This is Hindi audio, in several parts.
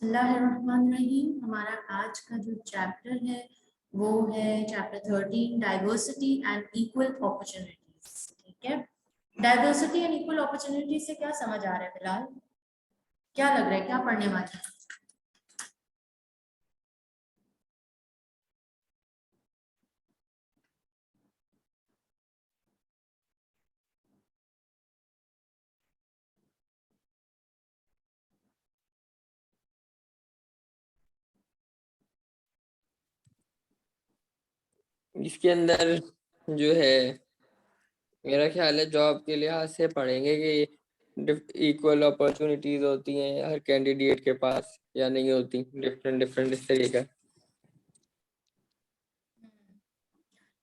बिस्मिल्लाहिर्रहमानिर्रहीम। हमारा आज का जो चैप्टर है वो है chapter 13, diversity and equal opportunities. ठीक है, डाइवर्सिटी एंड इक्वल अपॉर्चुनिटीज से क्या समझ आ रहा है फिलहाल, क्या लग रहा है, क्या पढ़ने वाले हैं? इसके अंदर जो है मेरा ख्याल है जॉब के लिहाज से पढ़ेंगे कि इक्वल अपॉर्चुनिटीज होती हैं हर कैंडिडेट के पास या नहीं होती, डिफरेंट इस तरीके का।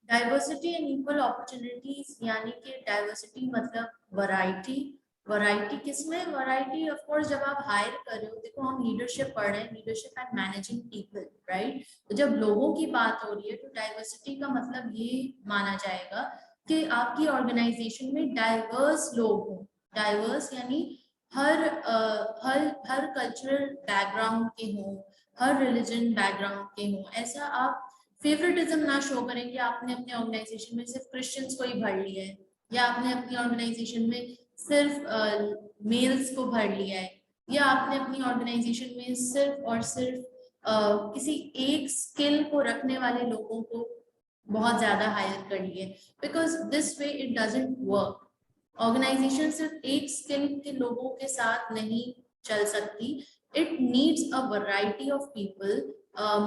डाइवर्सिटी एंड इक्वल अपॉर्चुनिटीज यानी कि डाइवर्सिटी मतलब वैरायटी। वैरायटी किसमें? वैरायटी ऑफ कोर्स जब आप हायर कर रहे हो, देखो हम लीडरशिप पढ़ रहे हैं, leadership and managing people, right. तो जब लोगों की बात हो रही है तो डाइवर्सिटी का मतलब ये माना जाएगा कि आपकी ऑर्गेनाइजेशन में डाइवर्स लोग हों। डाइवर्स यानी हर कल्चरल बैकग्राउंड के हों, हर रिलीजन बैकग्राउंड के हों। ऐसा आप फेवरेटिज्म ना शो करें कि आपने अपने ऑर्गेनाइजेशन में सिर्फ क्रिश्चियंस को ही भर लिया है, या आपने अपनी ऑर्गेनाइजेशन में सिर्फ मेल्स को भर लिया है, या आपने अपनी ऑर्गेनाइजेशन में सिर्फ और सिर्फ किसी एक स्किल को रखने वाले लोगों को बहुत ज्यादा हायर कर लिए, because this way it doesn't work. Organisation सिर्फ एक स्किल के लोगों के साथ नहीं चल सकती। It needs a variety of people,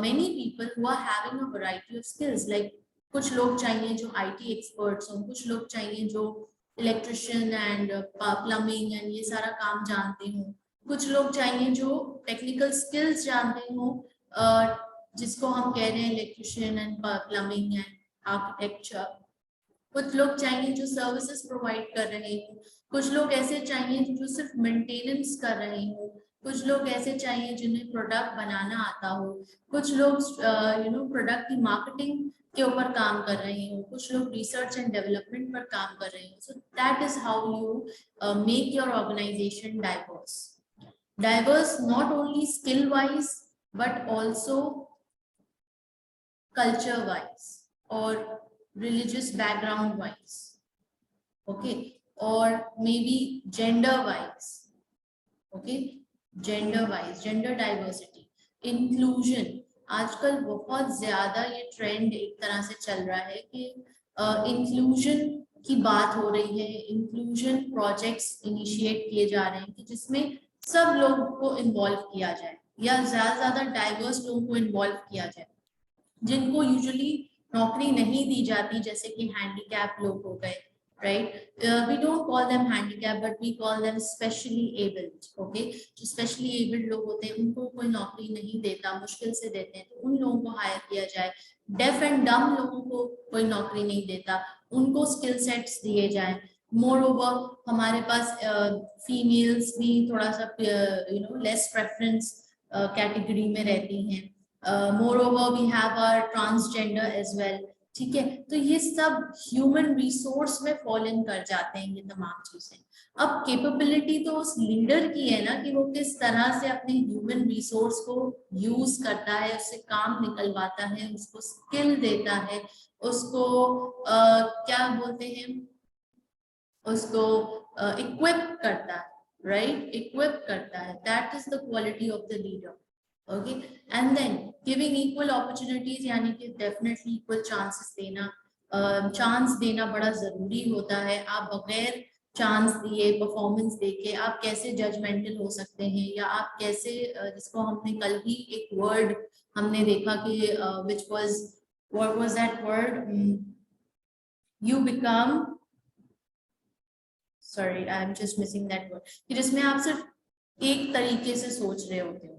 many people who are having a variety of skills, like कुछ लोग चाहिए जो आईटी एक्सपर्ट्स हों, कुछ लोग चाहिए जो इलेक्ट्रिशियन एंड प्लम्बिंग एंड ये सारा काम जानते हों, कुछ लोग चाहिए जो टेक्निकल स्किल्स जानते हों, जिसको हम कह रहे हैं electrician and plumbing and architecture. कुछ लोग चाहिए जो सर्विसेज प्रोवाइड कर रहे हों, कुछ लोग ऐसे चाहिए जो सिर्फ मेंटेनेंस कर रहे हों, कुछ लोग ऐसे चाहिए जिन्हें प्रोडक्ट बनाना आता हो, कुछ लोग प्रोडक्ट की मार्केटिंग के ऊपर काम कर रहे हो, कुछ लोग रिसर्च एंड डेवलपमेंट पर काम कर रहे हो। So that is how you make your organisation diverse. Diverse not only skill wise but also culture wise or religious background wise, okay, or maybe gender wise, okay, gender wise, gender diversity, inclusion। आजकल बहुत ज्यादा ये ट्रेंड एक तरह से चल रहा है कि इंक्लूजन की बात हो रही है। इंक्लूजन प्रोजेक्ट्स इनिशिएट किए जा रहे हैं कि जिसमें सब लोगों को इन्वॉल्व किया जाए, या ज्यादा डाइवर्स लोगों को इन्वॉल्व किया जाए, जिनको यूजुअली नौकरी नहीं दी जाती, जैसे कि हैंडीकैप लोग हो गए, right. We don't call them handicap but we call them specially abled, okay. जो स्पेशली एबल्ड लोग होते हैं उनको कोई नौकरी नहीं देता, मुश्किल से देते हैं, तो उन लोगों को हायर किया जाए। डेफ एंड डम लोगों को कोई नौकरी नहीं देता, उनको स्किल सेट्स दिए जाए। मोर ओवर हमारे पास फीमेल्स भी थोड़ा सा लेस प्रेफरेंस कैटेगरी में रहती हैं। moreover we have our transgender as well, ठीक है। तो ये सब ह्यूमन रिसोर्स में फॉल इन कर जाते हैं ये तमाम चीजें। अब कैपेबिलिटी तो उस लीडर की है ना कि वो किस तरह से अपने ह्यूमन रिसोर्स को यूज करता है, उससे काम निकलवाता है, उसको स्किल देता है, उसको क्या बोलते हैं, उसको इक्विप करता है, राइट, इक्विप करता है। That is the quality of the leader, okay. And then giving equal opportunities यानी कि डेफिनेटली इक्वल चांसेस देना, चांस देना बड़ा जरूरी होता है। आप बगैर चांस दिए, परफॉर्मेंस देके आप कैसे जजमेंटल हो सकते हैं, या आप कैसे जिसको हमने कल ही एक वर्ड हमने देखा कि which was, what was that word, you become, sorry I am just missing that word, कि जिसमें आप सिर्फ एक तरीके से सोच रहे होते हो,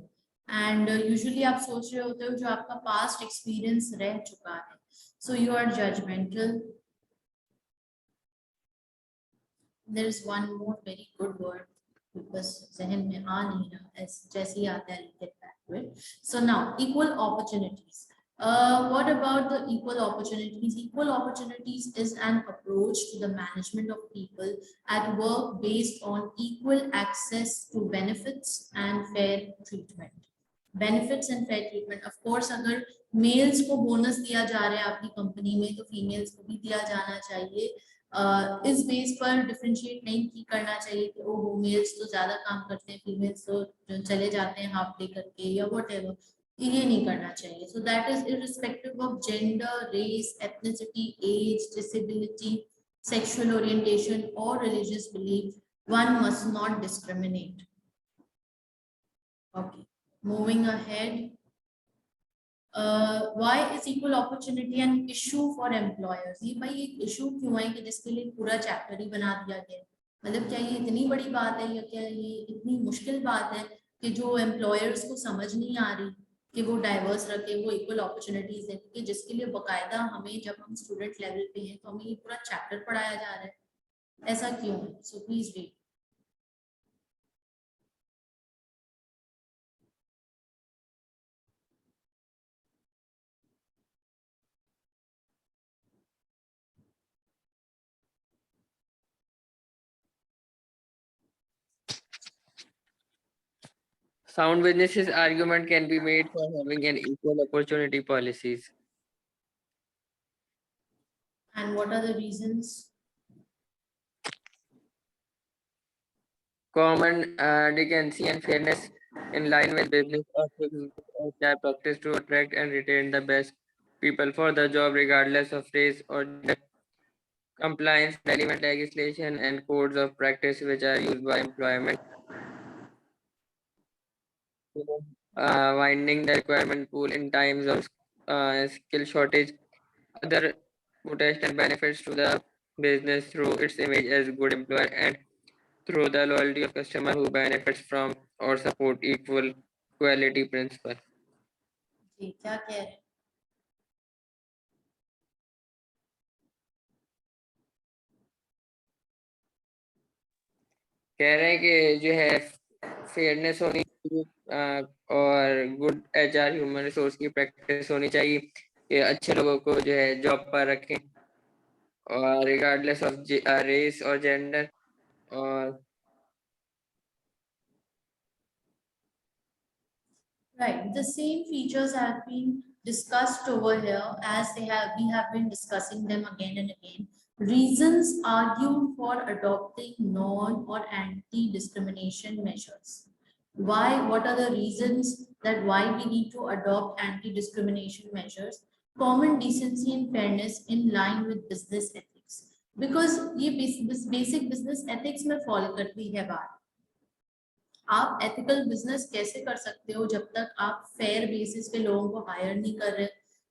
एंड यूजुअली आप सोच रहे होते हो जो आपका पास्ट एक्सपीरियंस रह चुका है, so you are judgemental. There is one more very good word बस जहन में आ नहीं रहा, जैसे ही आता है get back to it. So now equal opportunities. What about the equal opportunities? Equal opportunities is an approach to the management of people at work based on equal access to benefits and fair treatment. Benefits and fair treatment, of course अगर मेल्स को बोनस दिया जा रहा है आपकी कंपनी में तो फीमेल्स को भी दिया जाना चाहिए। इस बेस पर डिफरेंशिएट नहीं की करना चाहिए कि ओह मेल्स तो ज्यादा काम करते हैं, फीमेल्स तो जो चले जाते हैं हाफ डे करके या व्हाटएवर, ये नहीं करना चाहिए। So that is irrespective of gender, race, ethnicity, age, disability, sexual orientation or religious belief, one must not discriminate. Okay, moving ahead. Why is equal opportunity an issue for employers? ये भाई एक इशू क्यों है कि जिसके लिए पूरा चैप्टर ही बना दिया गया? मतलब क्या ये इतनी बड़ी बात है या क्या ये इतनी मुश्किल बात है कि जो एम्प्लॉयर्स को समझ नहीं आ रही कि वो डाइवर्स रखे, वो इक्वल अपॉर्चुनिटीज है, क्योंकि जिसके लिए बकायदा हमें जब हम स्टूडेंट लेवल पे हैं तो हमें ये पूरा चैप्टर पढ़ाया जा रहा है, ऐसा क्यों है? So please read. Sound businesses argument can be made for having an equal opportunity policies. And what are the reasons? Common decency and fairness in line with business ethics and practice to attract and retain the best people for the job regardless of race or gender. Compliance, relevant legislation and codes of practice which are used by employment. Winding the requirement pool in times of skill shortage. Other potential benefits to the business through its image as good employer and through the loyalty of customer who benefits from or support equal quality principle. जी क्या कह रहे हैं? कह रहे हैं कि जो है फेयरनेस होनी चाहिए और गुड एचआर ह्यूमन रिसोर्स की प्रैक्टिस होनी चाहिए कि अच्छे लोगों को जो है जॉब पर रखें और रिगार्डलेस ऑफ रेस और जेंडर और Right. The same features have been discussed over here as we have been discussing them again and again. Reasons argued for adopting non or anti-discrimination measures. Why? What are the reasons that why we need to adopt anti-discrimination measures? Common decency and fairness in line with business ethics. Because ये basic business ethics में fall करती है बात। आप एथिकल बिजनेस कैसे कर सकते हो जब तक आप फेयर बेसिस पे लोगों को हायर नहीं कर रहे?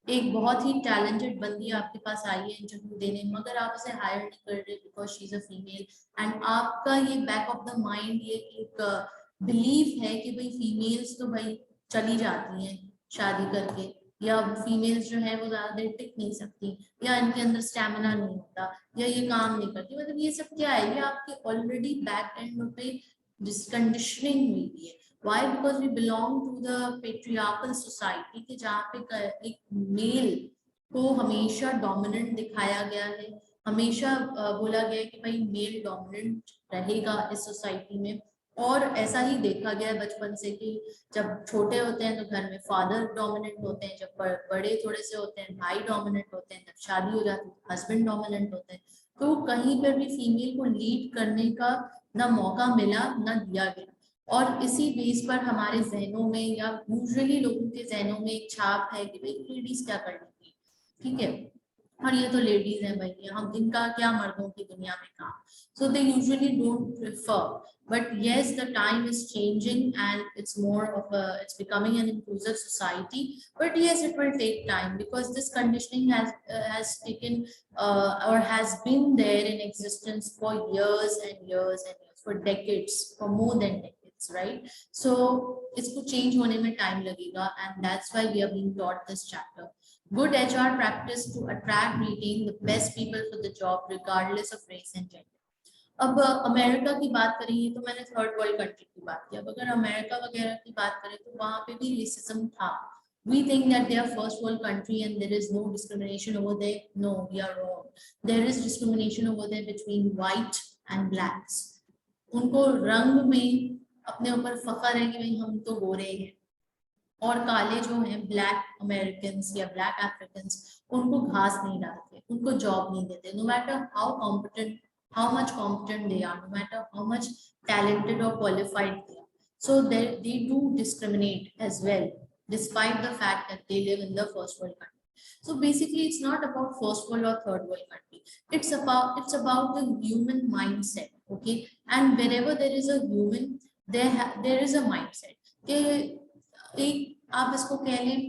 एक बहुत ही टैलेंटेड बंदी आपके पास आई है इंटरव्यू देने, मगर आप उसे हायर नहीं कर रहे because she is a female, and आपका ये बैक ऑफ द माइंड ये एक बिलीफ है कि भाई फीमेल्स तो भाई चली जाती हैं शादी करके, या फीमेल्स जो है वो ज्यादा देर टिक नहीं सकती, या इनके अंदर स्टेमिना नहीं होता, या ये काम नहीं करती। मतलब ये सब क्या है? ये आपके ऑलरेडी बैक एंड पे जिस कंडीशनिंग हुई है। Why? Because we belong to the patriarchal society कि जहाँ पे एक मेल को हमेशा डोमिनेंट दिखाया गया है, हमेशा बोला गया है कि भाई मेल डोमिनेंट रहेगा इस सोसाइटी में। और ऐसा ही देखा गया है बचपन से कि जब छोटे होते हैं तो घर में फादर डोमिनेंट होते हैं, जब बड़े थोड़े से होते हैं भाई डोमिनेंट होते हैं, जब शादी हो जाती है हस्बैंड डोमिनेंट होते हैं। तो कहीं पर भी फीमेल को लीड करने का ना मौका मिला ना दिया गया, और इसी बेस पर हमारे जहनों में या यूजुअली लोगों के जहनों में एक छाप है कि भाई लेडीज क्या कर लेंगी, ठीक है, और ये तो लेडीज हैं भाई, हम इनका क्या मर्दों की दुनिया में काम। So they usually don't prefer, but yes, the time is changing and it's more of a, it's becoming an inclusive society, but yes, it will take time because this conditioning has taken or has been there in existence for years and years and years, for decades, for more than decades, right? So इसको change होने में time लगेगा, and that's why we are being taught this chapter. Good HR practice to attract, retain the best people for the job regardless of race and gender. अब अमेरिका की बात करेंगे तो मैंने थर्ड वर्ल्ड कंट्री की बात की, अब अगर अमेरिका वगैरह की बात करें तो वहां पे भी रेसिज्म था। We think that they are first world country and there is no discrimination over there. No, we are wrong. There is discrimination over there between white and blacks. उनको रंग में अपने ऊपर फख्र है कि भाई हम तो गोरे हैं, और काले जो हैं ब्लैक अमेरिकन या ब्लैक अफ्रीकन, उनको घास नहीं डालते, उनको जॉब नहीं देते, no matter how competent, how much competent they are, no matter how much talented or qualified they are. So they do discriminate as well, despite the fact that they live in the first world country. So basically, it's not about first world or third world country. It's about the human mindset, okay? And wherever there is a human, there is a mindset. एक आप इसको कह लें,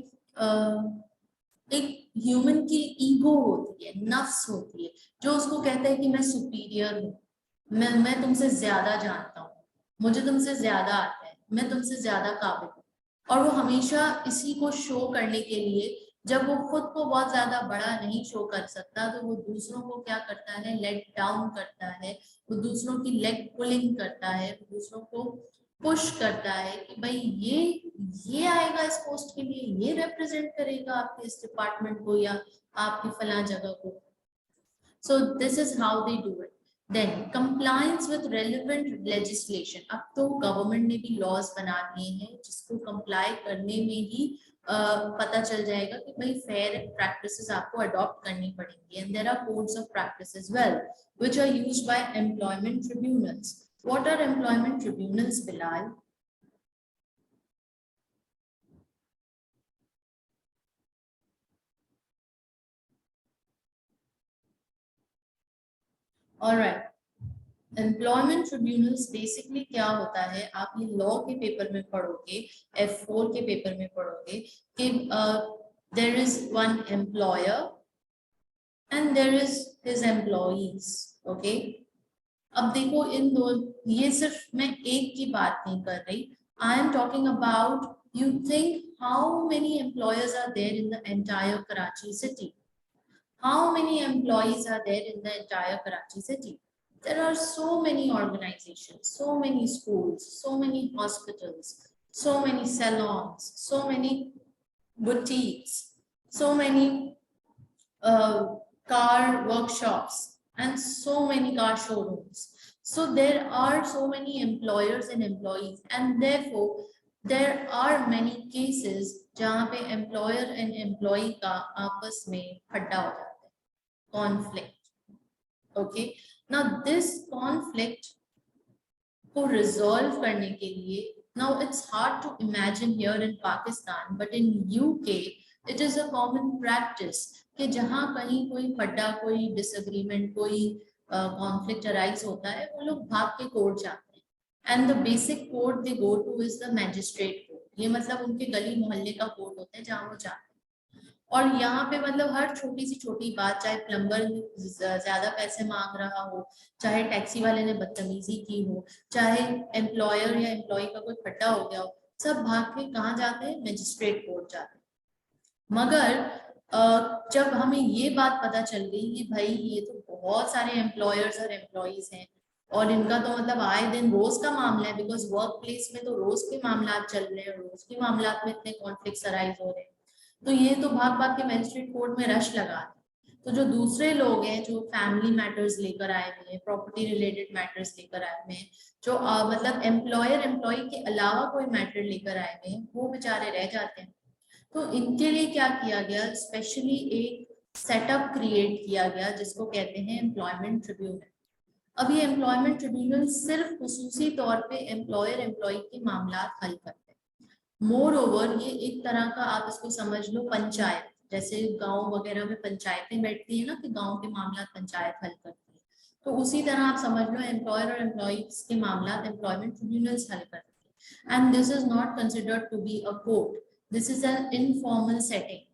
एक ह्यूमन की ईगो होती है, नफ्स होती है, जो उसको कहता है कि मैं सुपीरियर हूँ, मैं तुमसे ज्यादा जानता हूँ, मुझे तुमसे ज्यादा आता है, मैं तुमसे ज्यादा काबिल हूँ। और वो हमेशा इसी को शो करने के लिए, जब वो खुद को बहुत ज्यादा बड़ा नहीं शो कर सकता, तो वो दूसरों को क्या करता है, लेट डाउन करता है, वो दूसरों की लेग पुलिंग करता है, वो दूसरों को पुश करता है कि भाई ये आएगा इस पोस्ट के लिए, ये रिप्रेजेंट करेगा आपके इस डिपार्टमेंट को या आपकी फला जगह को। So this is how they do it. Then compliance with relevant legislation. अब तो गवर्नमेंट ने भी लॉज बना दिए हैं जिसको कंप्लाई करने में ही पता चल जाएगा कि भाई फेयर प्रैक्टिसेस आपको अडॉप्ट करनी पड़ेंगी. And there are codes of practice as well, which are used by employment tribunals. What are employment tribunals, Bilal? All right. Employment tribunals basically क्या होता है, आप ये लॉ के पेपर में पढ़ोगे, F4 के पेपर में पढ़ोगे कि there is one employer and there is his employees, okay? अब देखो इन दो, ये सिर्फ मैं एक की बात नहीं कर रही, I am talking about, you think how many employers are there in the entire Karachi city, how many employees are there in the entire Karachi city? There are so many organizations, so many schools, so many hospitals, so many salons, so many boutiques, so many car workshops, and so many car showrooms. So there are so many employers and employees, and therefore there are many cases जहाँ पे employer and employee का आपस में खड्डा हो जाता है, conflict. Okay, now this conflict को resolve करने के लिए, now it's hard to imagine here in Pakistan, but in UK it is a common practice कि जहाँ कहीं कोई खड्डा, कोई disagreement, कोई conflict arise होता है, वो लोग भाग के कोर्ट जाते हैं, and the basic court they go to is the magistrate court. ये मतलब उनके गली मोहल्ले का कोर्ट होता है जहाँ वो जाते हैं, और यहाँ पे मतलब हर छोटी सी छोटी बात, चाहे प्लम्बर ज्यादा पैसे मांग रहा हो, चाहे टैक्सी वाले ने बदतमीजी की हो, चाहे एम्प्लॉयर या एम्प्लॉय का कोई खड्डा हो गया हो, सब भाग के कहाँ जाते हैं, मजिस्ट्रेट कोर्ट जाते हैं। मगर जब हमें ये बात पता चल गई कि भाई ये तो बहुत सारे एम्प्लॉयर्स और एम्प्लॉयज हैं और इनका तो मतलब आए दिन रोज का मामला है, बिकॉज वर्क प्लेस में तो रोज के मामला चल रहे हैं, रोज के मामला में इतने कॉन्फ्लिक्ट अराइज हो रहे हैं, तो ये तो भाग भाग के मजिस्ट्रेट कोर्ट में रश लगा है। तो जो दूसरे लोग हैं जो फैमिली मैटर्स लेकर आए हुए हैं, प्रॉपर्टी रिलेटेड मैटर्स लेकर आए हुए हैं, जो मतलब एम्प्लॉयर एम्प्लॉय के अलावा कोई मैटर लेकर आए हुए हैं, वो बेचारे रह जाते हैं। तो इनके लिए क्या किया गया, स्पेशली एक सेटअप क्रिएट किया गया जिसको कहते हैं एम्प्लॉयमेंट ट्रिब्यूनल। अब ये एम्प्लॉयमेंट ट्रिब्यूनल सिर्फ खुसूसी तौर पे एम्प्लॉयर एम्प्लॉय के मामला हल करते हैं। मोर ओवर ये एक तरह का आप इसको समझ लो पंचायत, जैसे गांव वगैरह में पंचायतें बैठती है ना कि गांव के मामला पंचायत हल करती है, तो उसी तरह आप समझ लो एम्प्लॉयर और एम्प्लॉइज के मामला एम्प्लॉयमेंट ट्रिब्यूनल्स हल करते हैं। And this is not considered to be a court, this is an informal setting.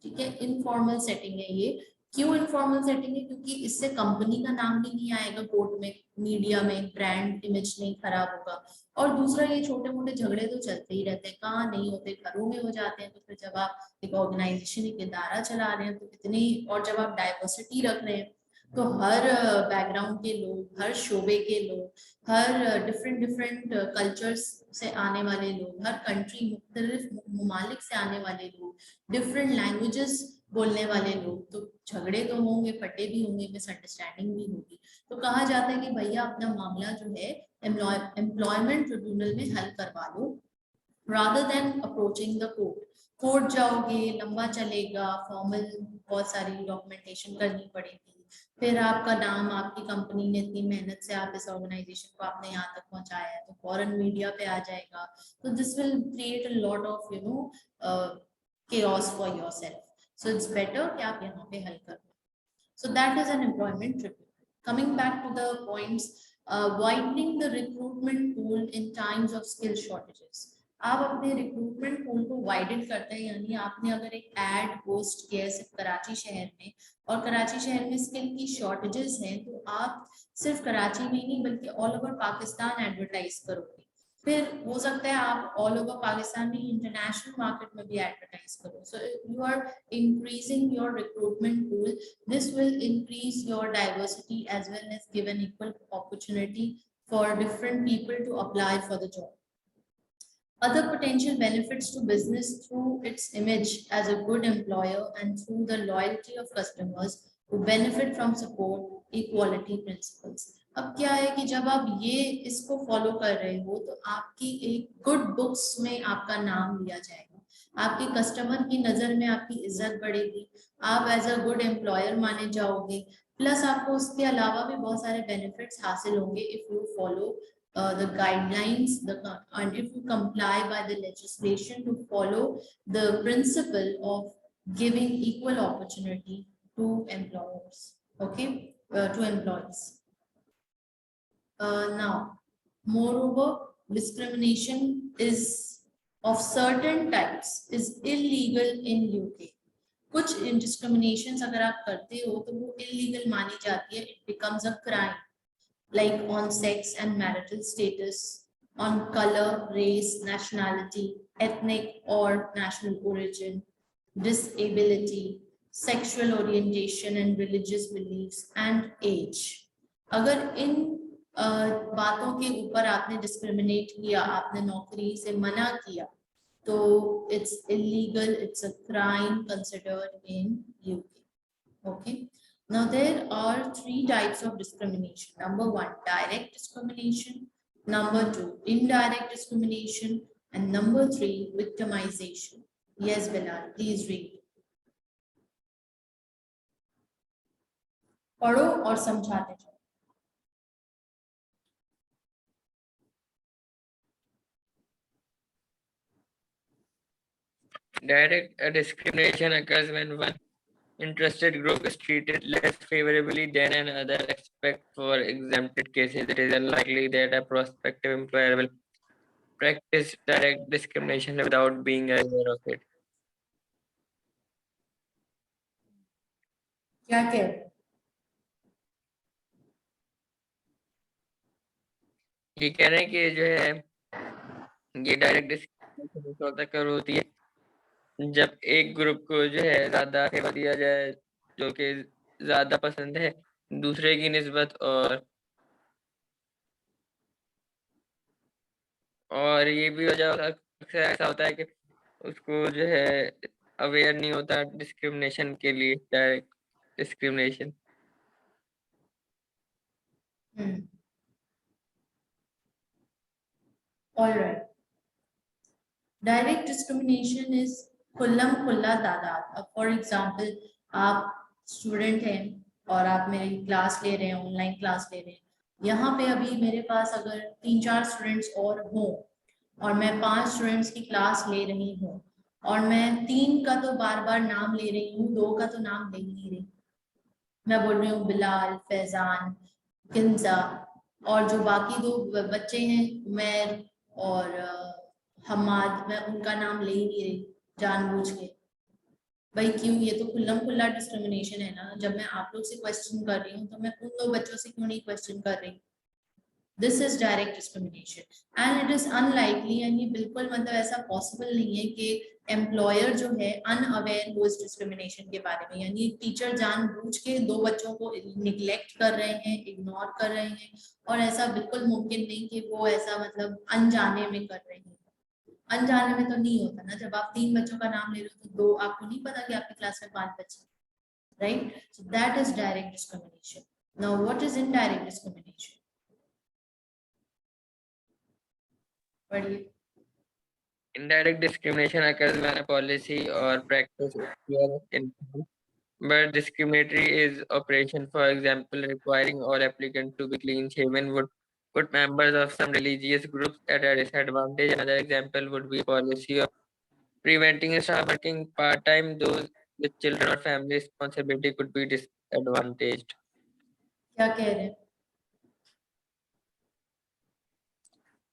ठीक है, इनफॉर्मल सेटिंग है ये। क्यों इनफॉर्मल सेटिंग है? क्योंकि इससे कंपनी का नाम भी नहीं आएगा कोर्ट में, मीडिया में ब्रांड इमेज नहीं खराब होगा, और दूसरा ये छोटे मोटे झगड़े तो चलते ही रहते हैं, कहाँ नहीं होते, घरों में हो जाते हैं। तो फिर जब आप एक ऑर्गेनाइजेशन एक इदारा चला रहे हैं तो इतनी, और जब आप डाइवर्सिटी रख रहे हैं तो हर बैकग्राउंड के लोग, हर शोबे के लोग, हर डिफरेंट डिफरेंट कल्चर्स से आने वाले लोग, हर कंट्री मुख्तलिफ ममालिक से आने वाले लोग, डिफरेंट लैंग्वेजेस बोलने वाले लोग, तो झगड़े तो होंगे, फटे भी होंगे, मिसअंडरस्टैंडिंग भी होगी। तो कहा जाता है कि भैया अपना मामला जो है एम्प्लॉयमेंट ट्रिब्यूनल में हल करवा लो, rather than approaching the court. Court जाओगे, लंबा चलेगा, फॉर्मल बहुत सारी डॉक्यूमेंटेशन करनी पड़ेगी, फिर आपका नाम, आपकी कंपनी ने इतनी मेहनत से आप इस ऑर्गेनाइजेशन को आपने यहाँ तक पहुंचाया है, तो फॉरेन मीडिया पे आ जाएगा, तो this will create a lot of chaos for yourself. So it's better कि आप यहाँ पे हल कर लो. So that is an employment tribunal. Coming back to the points, widening the recruitment pool in times of skill shortages. आप अपने रिक्रूटमेंट पूल को वाइडन करते हैं, यानी आपने अगर एक एड पोस्ट किया है सिर्फ कराची शहर में, और कराची शहर में स्किल की शॉर्टेजेस हैं, तो आप सिर्फ कराची में नहीं बल्कि ऑल ओवर पाकिस्तान एडवर्टाइज करोगे. फिर हो सकता है आप ऑल ओवर पाकिस्तान में इंटरनेशनल मार्केट में भी एडवर्टाइज करो. So you are increasing your recruitment pool. This will increase your diversity as well as give an equal opportunity for different people to apply for the job. Other potential benefits to business through its image as a good employer and through the loyalty of customers who benefit from support, equality principles. अब क्या है कि जब आप ये इसको फॉलो कर रहे हो तो आपकी एक गुड बुक्स में आपका नाम लिया जाएगा, आपके कस्टमर की नजर में आपकी इज्जत बढ़ेगी, आप एज अ गुड एम्प्लॉयर माने जाओगे, प्लस आपको उसके अलावा भी बहुत सारे बेनिफिट्स हासिल होंगे if you follow the guidelines, and if you comply by the legislation to follow the principle of giving equal opportunity to employers, okay, to employees. Now, moreover, discrimination is of certain types is illegal in UK. कुछ discriminations अगर आप करते हो तो वो illegal मानी जाती है, it becomes a crime, like on sex and marital status, on color, race, nationality, ethnic or national origin, disability, sexual orientation and religious beliefs, and age. अगर इन बातों के ऊपर आपने डिस्क्रिमिनेट किया, आपने नौकरी से मना किया, तो it's illegal, it's a crime considered in UK. Okay. Now there are three types of discrimination. Number one, direct discrimination. Number two, indirect discrimination. And number three, victimization. Yes, Bilal, please read. पढ़ो और समझाते जाओ. Direct discrimination occurs when one interested group is treated less favorably than another. Except for exempted cases, it is unlikely that a prospective employer will practice direct discrimination without being aware of it. क्या कह रहे? ये कह रहे हैं कि जो है ये डायरेक्ट डिस्क्रिमिनेशन होती है जब एक ग्रुप को जो है ज्यादा फेवर दिया जाए जो कि ज्यादा पसंद है दूसरे की निस्बत, और ये भी वजह अक्सर ऐसा होता है कि उसको जो है अवेयर नहीं होता डिस्क्रिमिनेशन के लिए, direct discrimination. All right. Direct discrimination is खुल्लम खुल्ला तादाद. अब फॉर एग्जाम्पल आप स्टूडेंट हैं और आप मेरी क्लास ले रहे हैं, ऑनलाइन क्लास ले रहे हैं, यहाँ पे अभी मेरे पास अगर 3-4 स्टूडेंट्स और हों और मैं 5 स्टूडेंट्स की क्लास ले रही हूँ और मैं 3 का तो बार बार नाम ले रही हूँ, 2 का तो नाम ले ही नहीं रही. मैं बोल रही हूँ बिलाल, फैजान, किंजा, और जो बाकी 2 बच्चे हैं उमैर और हमाद, मैं उनका नाम ले ही नहीं रही जानबूझ के. भाई क्यों? ये तो खुल्लम खुल्ला डिस्क्रिमिनेशन है ना. जब मैं आप लोग से क्वेश्चन कर रही हूँ तो मैं उन 2 बच्चों से क्यों नहीं क्वेश्चन कर रही? This is direct discrimination and it is unlikely, यानी बिल्कुल मतलब ऐसा पॉसिबल नहीं है कि एम्प्लॉयर जो है अनअवेयर हो इस डिस्क्रिमिनेशन के बारे में. यानी टीचर जानबूझ के 2 बच्चों को निग्लेक्ट कर रहे हैं, इग्नोर कर रहे हैं, और ऐसा बिल्कुल मुमकिन नहीं कि वो ऐसा मतलब अनजाने में कर रहे हैं. अनजाने में तो नहीं होता ना. जब आप 3 बच्चों का नाम ले रहे हो तो 2 आपको नहीं पता कि आपकी क्लास में 5 बच्चे, right? So that is direct discrimination. Now what is indirect discrimination? पढ़िए. Indirect discrimination occurs when a policy or practice is clear in but discriminatory is operation. For example, requiring all applicants to be clean shaven would put members of some religious groups at a disadvantage. Another example would be policy of preventing staff working part-time. Those with children or family responsibility could be disadvantaged. क्या कह रहे हैं?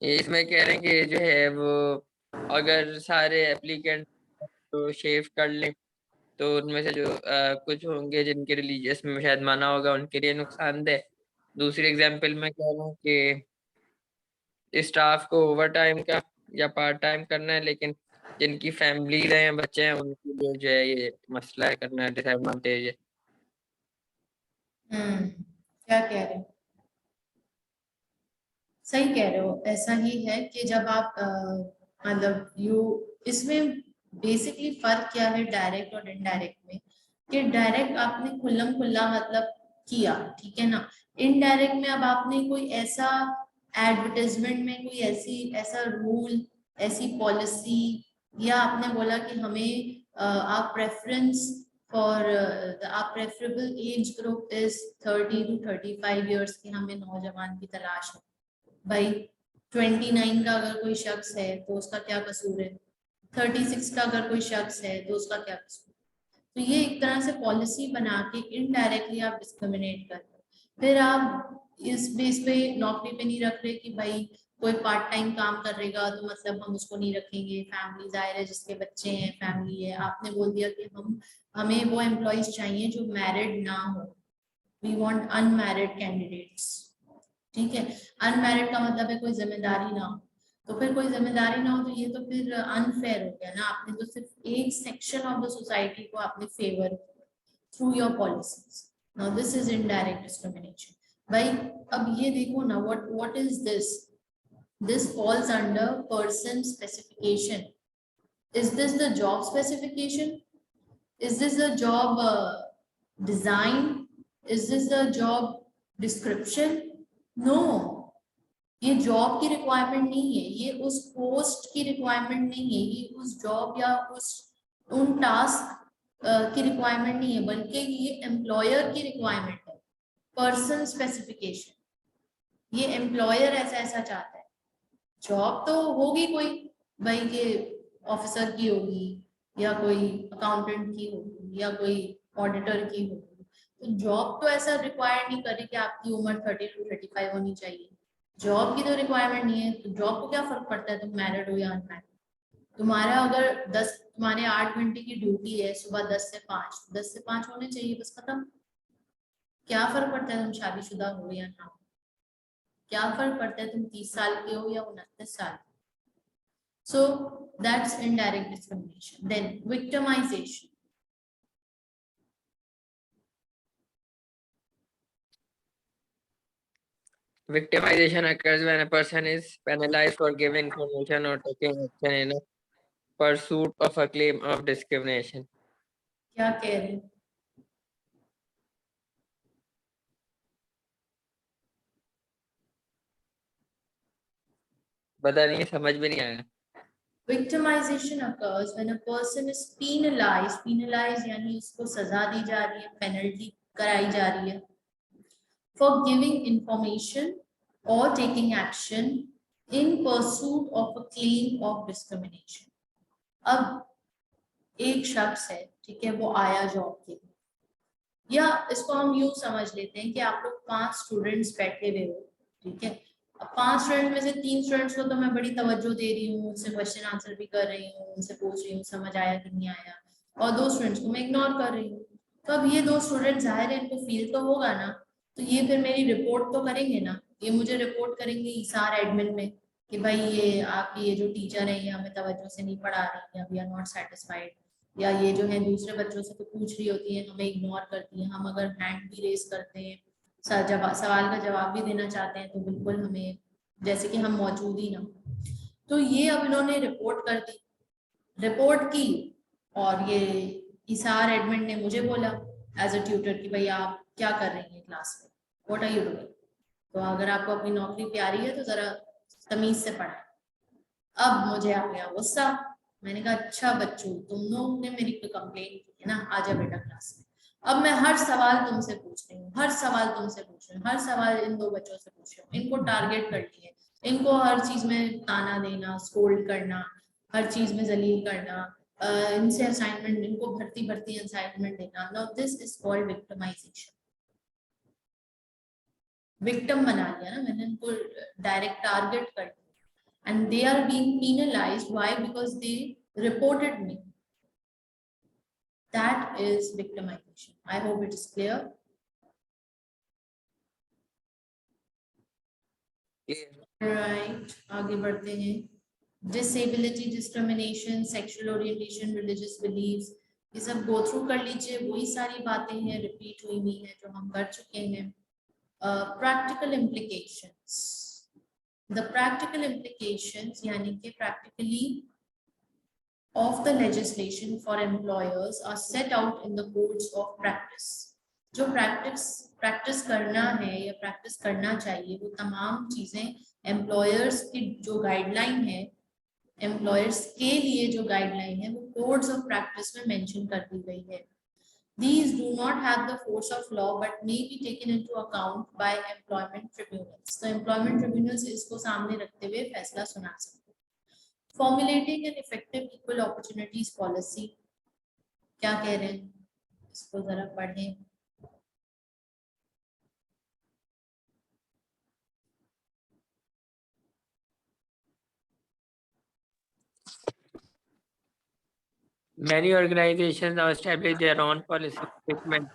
इसमें कह रहे हैं कि जो है वो अगर सारे एप्लीकेंट तो शेव कर लें तो उनमें से जो कुछ होंगे जिनके रिलीजियस में शायद माना होगा उनके लिए नुकसानदेह। दूसरी एग्जांपल में कह रहा हूँ कि स्टाफ को ओवर टाइम का या पार्ट टाइम करना है, लेकिन जिनकी फैमिलीज हैं बच्चे हैं उनके लिए जो है ये मसला है, करना डिसएडवांटेज है। क्या कह रहे हो? सही कह रहे हो। ऐसा ही है कि जब आप मतलब इसमें बेसिकली फर्क क्या है डायरेक्ट और इनडायरेक्ट में, कि डायरेक्ट आपने खुल्लम खुल्ला मतलब किया, ठीक है ना। इनडायरेक्ट में अब आपने कोई ऐसा एडवर्टाइजमेंट में कोई ऐसा रूल, ऐसी पॉलिसी, या आपने बोला कि हमें आप प्रेफरेंस फॉर आप preferable age group is 30 to 35 years की हमें नौजवान की तलाश है। भाई 29 का अगर कोई शख्स है तो उसका क्या कसूर है, 36 का अगर कोई शख्स है तो उसका क्या कसूर। तो ये एक तरह से पॉलिसी बना के इनडायरेक्टली आप डिस्क्रिमिनेट कर रहे हो। फिर आप इस बेस पे नौकरी पे नहीं रख रहे कि भाई कोई पार्ट टाइम काम करेगा तो मतलब हम उसको नहीं रखेंगे, फैमिली जाहिर है जिसके बच्चे हैं, फैमिली है। आपने बोल दिया कि हमें वो एम्प्लॉयज चाहिए जो मैरिड ना हो, वी वांट अनमैरिड कैंडिडेट्स, ठीक है। अनमैरिड का मतलब है कोई जिम्मेदारी ना हो, तो फिर कोई जिम्मेदारी ना हो तो ये तो फिर अनफेयर हो गया ना। आपने तो सिर्फ एक सेक्शन ऑफ द सोसाइटी को आपने favour through your policies. Now this is indirect discrimination. भाई अब ये देखो ना, what is this falls under person specification. Is this the job specification? Is this the job design? Is this the job description? No, ये जॉब की रिक्वायरमेंट नहीं है, ये उस पोस्ट की रिक्वायरमेंट नहीं है, ये उस जॉब या उन टास्क की रिक्वायरमेंट नहीं है, बल्कि ये एम्प्लॉयर की रिक्वायरमेंट है, पर्सन स्पेसिफिकेशन। ये एम्प्लॉयर ऐसा चाहता है। जॉब तो होगी कोई, भाई के ऑफिसर की होगी, या कोई अकाउंटेंट की होगी, या कोई ऑडिटर की होगी। तो जॉब तो ऐसा रिक्वायर नहीं करे कि आपकी उम्र 30 to 35 होनी चाहिए। जॉब की तो रिक्वायरमेंट नहीं है, तो जॉब को क्या फर्क पड़ता है तुम मैरिड हो या अनमैरिड। तुम्हारा अगर तुम्हारे 8 घंटे की ड्यूटी है सुबह 10 से 5, 10 से 5 होने चाहिए, बस खत्म। क्या फर्क पड़ता है तुम शादीशुदा हो या ना हो, क्या फर्क पड़ता है तुम 30 साल के हो या 29 साल। So that's indirect discrimination. Then victimization. Victimization occurs when a person is penalized for giving information or taking action in a pursuit of a claim of discrimination. क्या कह रहे हैं? पता नहीं, समझ में नहीं आया। Victimization occurs when a person is penalized. Penalized यानी उसको सजा दी जा रही है, पेनल्टी कराई जा रही है, for giving information or taking action in pursuit of a claim of discrimination. अब एक शख्स है, ठीक है, वो आया जॉब के लिए, या इसको हम यूं समझ लेते हैं कि आप लोग 5 स्टूडेंट्स बैठे हुए हो, ठीक है। अब 5 स्टूडेंट में से 3 स्टूडेंट्स को तो मैं बड़ी तवज्जो दे रही हूँ, उनसे क्वेश्चन आंसर भी कर रही हूँ, उनसे पूछ रही हूँ समझ आया कि नहीं आया, और 2 स्टूडेंट्स को मैं इग्नोर कर रही हूँ। तो अब ये 2 स्टूडेंट जाहिर है इनको फील तो होगा ना, तो ये फिर मेरी रिपोर्ट तो करेंगे ना, ये मुझे रिपोर्ट करेंगे ईसार एडमिन में कि भाई ये आपकी ये जो टीचर है ये हमें तवज्जो से नहीं पढ़ा रही है, वी आर नॉट सेटिस्फाइड, या ये जो है दूसरे बच्चों से तो पूछ रही होती है हमें इग्नोर करती है, हम अगर हैंड भी रेस करते हैं सवाल का जवाब भी देना चाहते हैं तो बिल्कुल हमें जैसे कि हम मौजूद ही ना। तो ये अब इन्होंने रिपोर्ट कर दी, रिपोर्ट की, और ये इसार एडमिन ने मुझे बोला एज अ ट्यूटर कि भाई आप क्या कर रही हैं क्लास में, व्हाट आर यू डूइंग। तो अगर आपको अपनी नौकरी प्यारी है तो जरा तमीज से पढ़ाएं। अब मुझे आ गया गुस्सा। मैंने कहा अच्छा बच्चों, तुम लोग ने मेरी कंप्लेंट की है ना, आ जा बेटा क्लास में। अब मैं हर सवाल तुमसे पूछ रही हूँ, हर सवाल तुमसे पूछ रही हूँ, हर सवाल इन दो बच्चों से पूछ रही हूँ। इनको टारगेट कर लिए, इनको हर चीज में ताना देना, स्कोल्ड करना, हर चीज में जलील करना, इनसे असाइनमेंट, इनको भर्ती भर्ती असाइनमेंट देना। Now this is called victimisation. Victim बना लिया ना मैंने इनको, डायरेक्ट टारगेट कर दिया। And they are being penalized. Why? Because they reported me. That is victimization. I hope it is clear. Right. आगे बढ़ते हैं। Disability, discrimination, sexual orientation, religious beliefs, ये सब go through कर लीजिए। वही सारी बातें हैं, repeat हुई हुई हैं जो हम कर चुके हैं। Practical implications. The practical implications यानी कि practically of the legislation for employers are set out in the codes of practice. जो practice करना है या practice करना चाहिए, वो तमाम चीजें employers की जो guideline है, employers के लिए जो guideline है, वो codes of practice में mention कर दी गई है. These do not have the force of law but may be taken into account by employment tribunals. तो employment tribunals इसको सामने रखते हुए फैसला सुना सकते हैं. Formulating an effective equal opportunities policy, क्या कह रहे हैं, इसको जरा पढ़ें. Many organizations now establish their own policy statement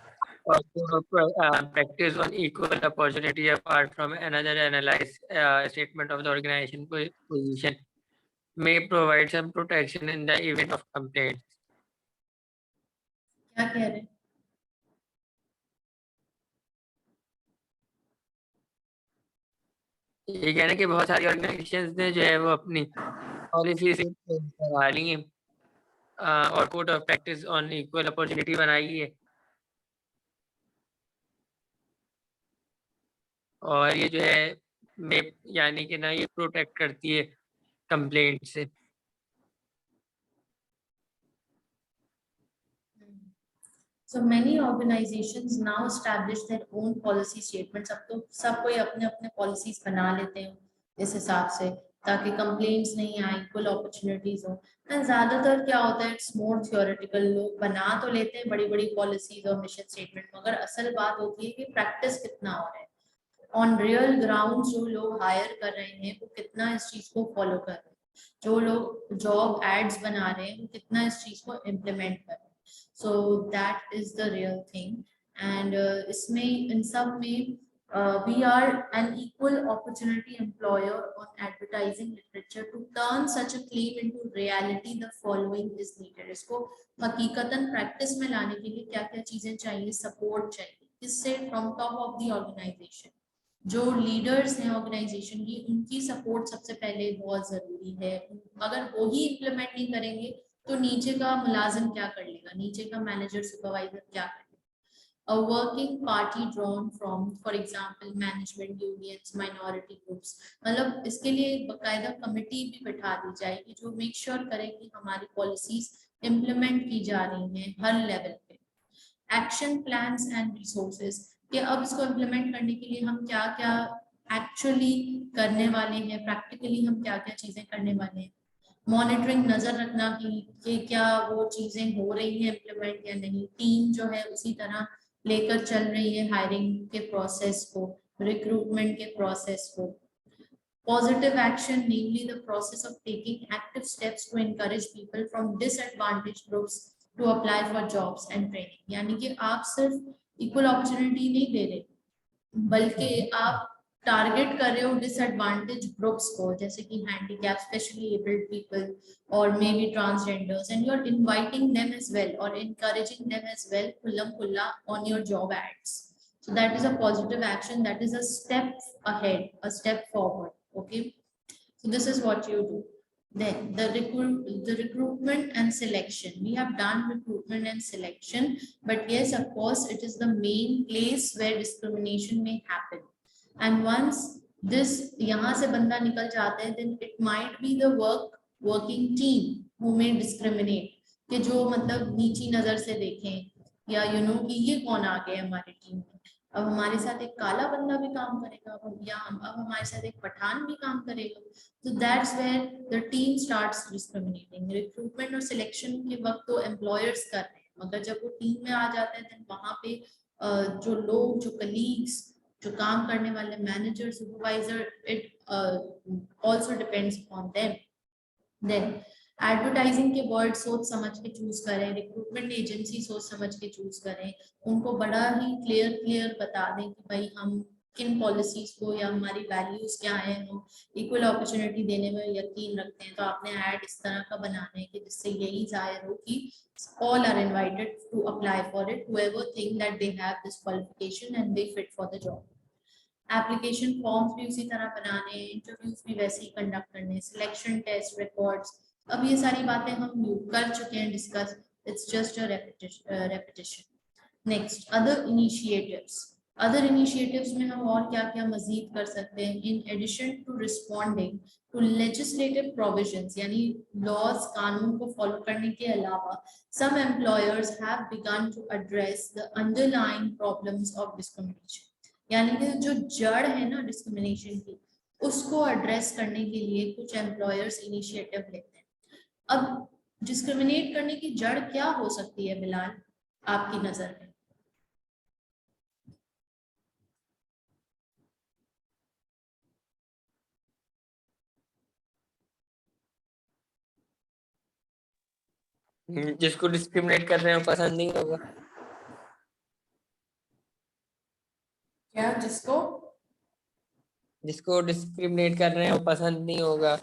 or practice on equal opportunity apart from another analyzed statement of the organization position may provide some protection in the event of complaints. क्या कह रहे हैं? ये कहना कि बहुत सारी ऑर्गेनाइजेशंस ने जो है वो अपनी पॉलिसी से करवा ली है और code of practice on equal opportunity बनाई है, और ये जो है यानी कि ना ये प्रोटेक्ट करती है कंप्लेंट से. So many organizations now establish their own policy statements. अब तो सब कोई अपने अपने policies बना लेते हैं इस हिसाब से, ताकि complaints नहीं आए, equal opportunities हो. And ज़्यादातर क्या होता है, it's more theoretical. लोग बना तो लेते हैं बड़ी बड़ी policies और mission statement, मगर असल बात होती है कि practice कितना हो रहा है, on real ground जो लोग hire कर रहे हैं वो कितना इस चीज को follow कर रहे हैं, जो लोग job ads बना रहे हैं वो कितना इस चीज को implement कर रहे हैं. So that is the real thing. And इसमें इन सब में we are an equal opportunity employer on advertising literature. To turn such a claim into reality, the following is needed. इसको हकीकतन practice में लाने के लिए क्या क्या चीजें चाहिए, support चाहिए. इससे from top of the organization जो लीडर्स हैं ऑर्गेनाइजेशन की, उनकी सपोर्ट सबसे पहले बहुत जरूरी है. अगर वो ही इम्प्लीमेंट नहीं करेंगे तो नीचे का मुलाजिम क्या कर लेगा, नीचे का मैनेजर सुपरवाइजर क्या कर लेगा. A working party drawn from, for example, management unions, minority groups. मतलब इसके लिए एक बकायदा कमेटी भी बिठा दी जाएगी जो मेक श्योर करे कि हमारी पॉलिसीज इम्प्लीमेंट की जा रही हैं हर लेवल पे. एक्शन प्लान्स एंड रिसोर्सेज, कि अब इसको इम्प्लीमेंट करने के लिए हम क्या क्या एक्चुअली करने वाले हैं, प्रैक्टिकली हम क्या क्या चीजें करने वाले हैं. मॉनिटरिंग, नजर रखना कि क्या वो चीजें हो रही है इम्प्लीमेंट या नहीं. टीम जो है उसी तरह लेकर चल रही है हायरिंग के प्रोसेस को, रिक्रूटमेंट के प्रोसेस को. Positive action, namely the process of taking active steps to encourage people from disadvantaged groups to apply for jobs and training. यानी कि आप सिर्फ equal opportunity नहीं दे रहे, बल्कि आप टारगेट कर रहे हो डिसएडवांटेज ग्रुप्स को, जैसे कि हैंडीकैप, स्पेशली एबल्ड पीपल और may be transgenders, and you are inviting them as well और encouraging them as well खुल्लम खुल्ला on your job ads. So that is a positive action, that is a step ahead, a step forward. Okay, so this is what you do. Then the recruitment and selection. We have done recruitment and selection, but yes, of course, it is the main place where discrimination may happen. And once this यहाँ से बंदा निकल जाता है, then it might be the working team who may discriminate, कि जो मतलब नीची नजर से देखें या कि ये कौन आ गए हमारी टीम में, अब हमारे साथ एक काला बंदा भी काम करेगा, अब हमारे साथ एक पठान भी काम करेगा, तो that's where the team starts discriminating. Recruitment और सिलेक्शन के वक्त तो एम्प्लॉयर्स कर रहे हैं, मगर जब वो टीम में आ जाते हैं देन वहाँ पे जो लोग, जो कलीग्स, जो काम करने वाले manager, supervisor, it also depends upon them. Then advertising के वर्ड सोच समझ के चूज करें, रिक्रूटमेंट एजेंसी सोच समझ के चूज करें, उनको बड़ा ही क्लियर बता दें कि भाई हम किन पॉलिसीज को या हमारी वैल्यूज क्या है, हम इक्वल अपॉर्चुनिटी देने में यकीन रखते हैं, तो आपने ऐड इस तरह का बनाना है कि जिससे यही जाहिर हो कि all are invited to apply for it, whoever think that they have this qualification and they fit for the job. Application forms भी उसी तरह बनाने, इंटरव्यूज भी वैसे ही कंडक्ट करने, सिलेक्शन टेस्ट रिकॉर्ड्स, अब ये सारी बातें हम कर चुके हैं discuss, it's just a repetition. Next, other initiatives में हम और क्या क्या मजीद कर सकते हैं, in addition to responding to legislative provisions, यानी लॉज, कानून को फॉलो करने के अलावा some employers have begun to address the underlying problems of discrimination, यानी कि जो जड़ है ना डिस्क्रिमिनेशन की, उसको एड्रेस करने के लिए कुछ एम्प्लॉयर्स इनिशिएटिव लेते हैं। अब डिस्क्रिमिनेट करने की जड़ क्या हो सकती है बिलाल आपकी नजर में? जिसको डिस्क्रिमिनेट कर रहे हैं पसंद नहीं होगा। क्या? जिसको डिस्क्रिमिनेट कर रहे हैं वो पसंद नहीं होगा।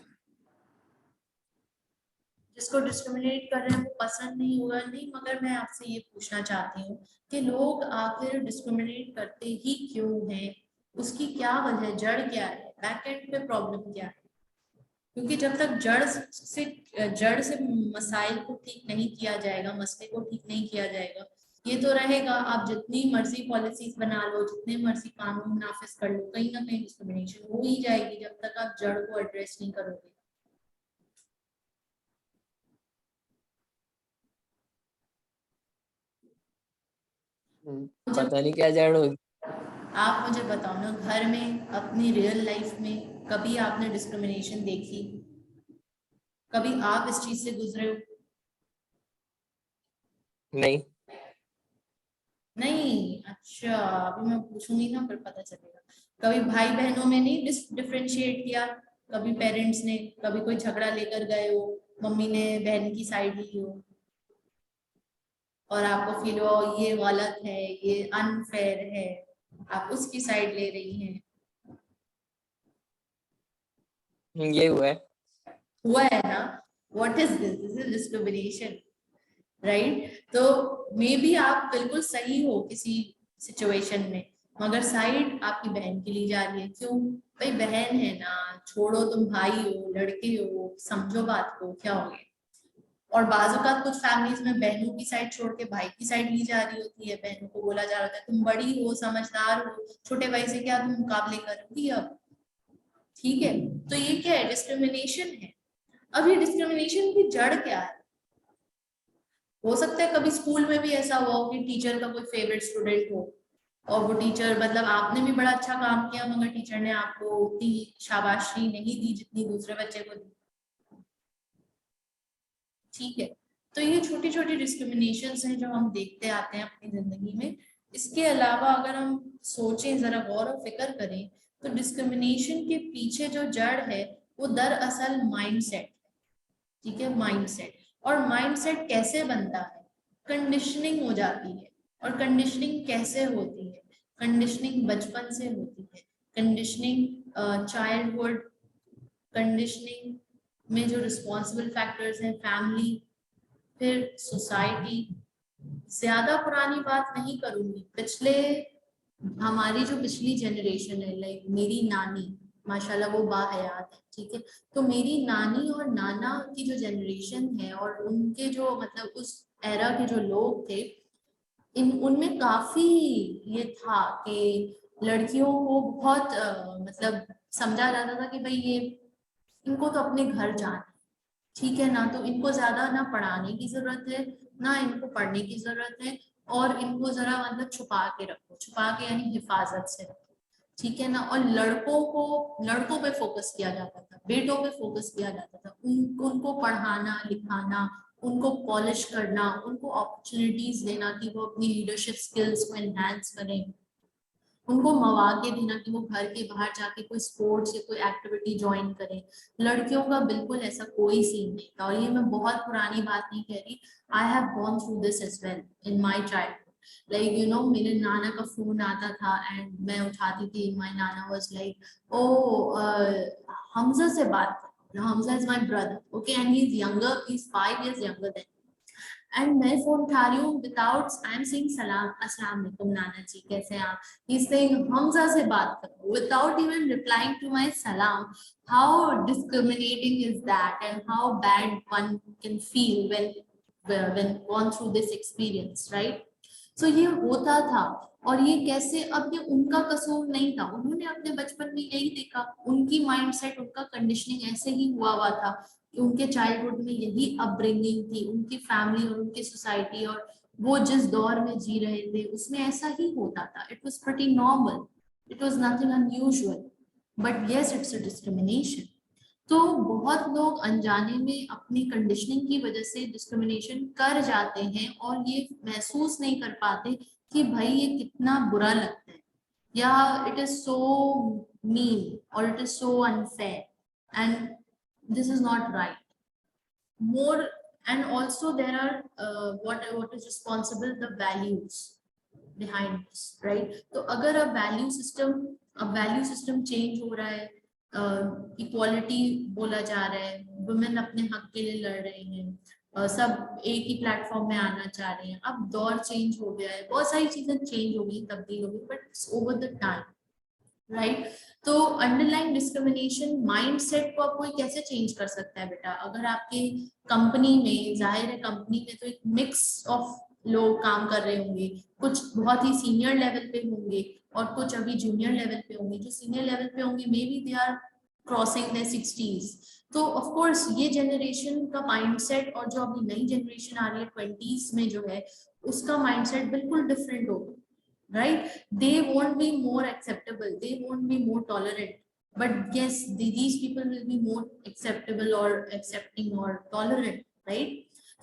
जिसको डिस्क्रिमिनेट कर रहे हैं वो पसंद नहीं होगा, नहीं, मगर मैं आपसे ये पूछना चाहती हूँ कि लोग आखिर डिस्क्रिमिनेट करते ही क्यों हैं, उसकी क्या वजह, जड़ क्या है, बैक एंड पे प्रॉब्लम क्या है? क्योंकि जब तक जड़ से मसाइल को ठीक नहीं किया जाएगा, मसले को ठीक नहीं किया जाएगा, ये तो रहेगा, आप जितनी मर्जी पॉलिसीज बना लो, जितने मर्जी कानून नाफिज कर लो, कहीं ना कहीं डिस्क्रिमिनेशन हो ही जाएगी जब तक आप जड़ को एड्रेस नहीं करोगे। पता नहीं क्या जड़ होगी। आप मुझे बताओ ना, घर में अपनी रियल लाइफ में कभी आपने डिस्क्रिमिनेशन देखी? कभी आप इस चीज से गुजरे हो? नहीं। नहीं? अच्छा, अभी मैं पूछूंगी ना फिर पता चलेगा। कभी भाई बहनों में नहीं डिफरेंशिएट किया? कभी पेरेंट्स ने, कभी कोई झगड़ा लेकर गए हो, मम्मी ने बहन की साइड ली हो और आपको फील हो ये गलत है, ये अनफेयर है, आप उसकी साइड ले रही हैं? ये हुआ है ना? What is this? This is discrimination, right? तो मे बी आप बिल्कुल सही हो किसी सिचुएशन में, मगर साइड आपकी बहन की ली जा रही है, क्यों? भाई बहन है ना, छोड़ो, तुम भाई हो, लड़के हो, समझो बात को, क्या हो गया? और बाजूकात कुछ फैमिलीज में बहनों की साइड छोड़ के भाई की साइड ली जा रही होती है, बहनों को बोला जा रहा है तुम बड़ी हो, समझदार हो, छोटे भाई से क्या तुम मुकाबले करोगी अब? ठीक है, तो ये क्या है? डिस्क्रिमिनेशन है। अब ये डिस्क्रिमिनेशन की जड़ क्या है? हो सकता है कभी स्कूल में भी ऐसा हुआ हो कि टीचर का कोई फेवरेट स्टूडेंट हो और वो टीचर, मतलब आपने भी बड़ा अच्छा काम किया मगर टीचर ने आपको उतनी शाबाशी नहीं दी जितनी दूसरे बच्चे को दी। ठीक है, तो ये छोटी छोटी डिस्क्रिमिनेशंस हैं जो हम देखते आते हैं अपनी जिंदगी में। इसके अलावा अगर हम सोचें, जरा गौर और फिक्र करें, तो डिस्क्रिमिनेशन के पीछे जो जड़ है वो दरअसल माइंडसेट। ठीक है, माइंडसेट। और माइंडसेट कैसे बनता है? कंडीशनिंग हो जाती है। और कंडीशनिंग कैसे होती है? कंडीशनिंग बचपन से होती है। कंडीशनिंग चाइल्डहुड, कंडीशनिंग में जो रिस्पॉन्सिबल फैक्टर्स हैं, फैमिली, फिर सोसाइटी। ज्यादा पुरानी बात नहीं करूंगी, हमारी जो पिछली जनरेशन है, लाइक मेरी नानी, माशाल्लाह वो बाहयात है, ठीक है, तो मेरी नानी और नाना की जो जनरेशन है और उनके जो मतलब उस एरा के जो लोग थे, उनमें काफी ये था कि लड़कियों को बहुत मतलब समझा जाता था कि भाई ये इनको तो अपने घर जाना है, ठीक है ना, तो इनको ज्यादा ना पढ़ाने की जरूरत है ना इनको पढ़ने की जरूरत है, और इनको जरा मतलब छुपा के रखो, छुपा के यानी हिफाजत से रखो, ठीक है ना। और लड़कों पे फोकस किया जाता था, बेटों पे फोकस किया जाता था, उनको पढ़ाना लिखाना, उनको पॉलिश करना, उनको अपॉर्चुनिटीज देना कि वो अपनी लीडरशिप स्किल्स को एनहांस करें, उनको मौके देना कि वो घर के बाहर जाके कोई स्पोर्ट्स या कोई एक्टिविटी ज्वाइन करें। लड़कियों का बिल्कुल ऐसा कोई सीन नहीं था, और ये मैं बहुत पुरानी बात नहीं कह रही, I have gone through this as well in my childhood. Like you know, मेरे नाना का फोन आता था एंड मैं उठाती थी, माय नाना वाज लाइक, ओ हमजा से बात करो, Hamza is my brother, okay, and he is younger, he is 5 years younger than, and मैं फोन उठा रही हूँ विदाउट आई एम सेइंग सलाम, अस्सलाम वालेकुम नाना जी कैसे हैं आप, ही इज सेइंग हमजा से बात करो without even replying to my salaam. How discriminating is that, and how bad one can feel when gone through this experience, right? So ये होता था, और ये कैसे, अब ये उनका कसूर नहीं था, उन्होंने अपने बचपन में यही देखा, उनकी माइंडसेट, उनका कंडीशनिंग ऐसे ही हुआ था कि उनके चाइल्डहुड में यही अपब्रिंगिंग थी, उनकी फैमिली और उनकी सोसाइटी और वो जिस दौर में जी रहे थे उसमें ऐसा ही होता था। It was pretty normal, it was nothing unusual, but yes it's a discrimination. तो बहुत लोग अनजाने में अपनी कंडीशनिंग की वजह से डिस्क्रिमिनेशन कर जाते हैं और ये महसूस नहीं कर पाते कि भाई ये कितना बुरा लगता है, या इट इज सो मीन और it is so unfair and this is not right. More, and also there are what is responsible, the values behind this, right? तो अगर अब वैल्यू सिस्टम चेंज हो रहा है, इक्वालिटी बोला जा रहा है, वुमेन अपने हक के लिए लड़ रहे हैं, सब एक ही प्लेटफॉर्म में आना चाह रहे हैं, अब दौर चेंज हो गया है, बहुत सारी चीजें चेंज हो गई, तब्दील हो गई, but it's over the time, right? तो अंडरलाइन डिस्क्रिमिनेशन माइंडसेट को आप कोई कैसे चेंज कर सकता है बेटा? अगर आपके कंपनी में, जाहिर है कंपनी में तो एक मिक्स ऑफ लोग काम कर रहे होंगे, कुछ बहुत ही सीनियर लेवल पे होंगे और कुछ अभी जूनियर लेवल पे होंगे, जो सीनियर लेवल पे होंगे may be they are crossing the 60s, तो ऑफ कोर्स ये जनरेशन का माइंडसेट और जो अभी नई जनरेशन आ रही है 20s में जो है, उसका माइंडसेट बिल्कुल डिफरेंट होगा, right? They won't be more acceptable, they won't be more tolerant, but yes, these people will be more acceptable or accepting or tolerant, right?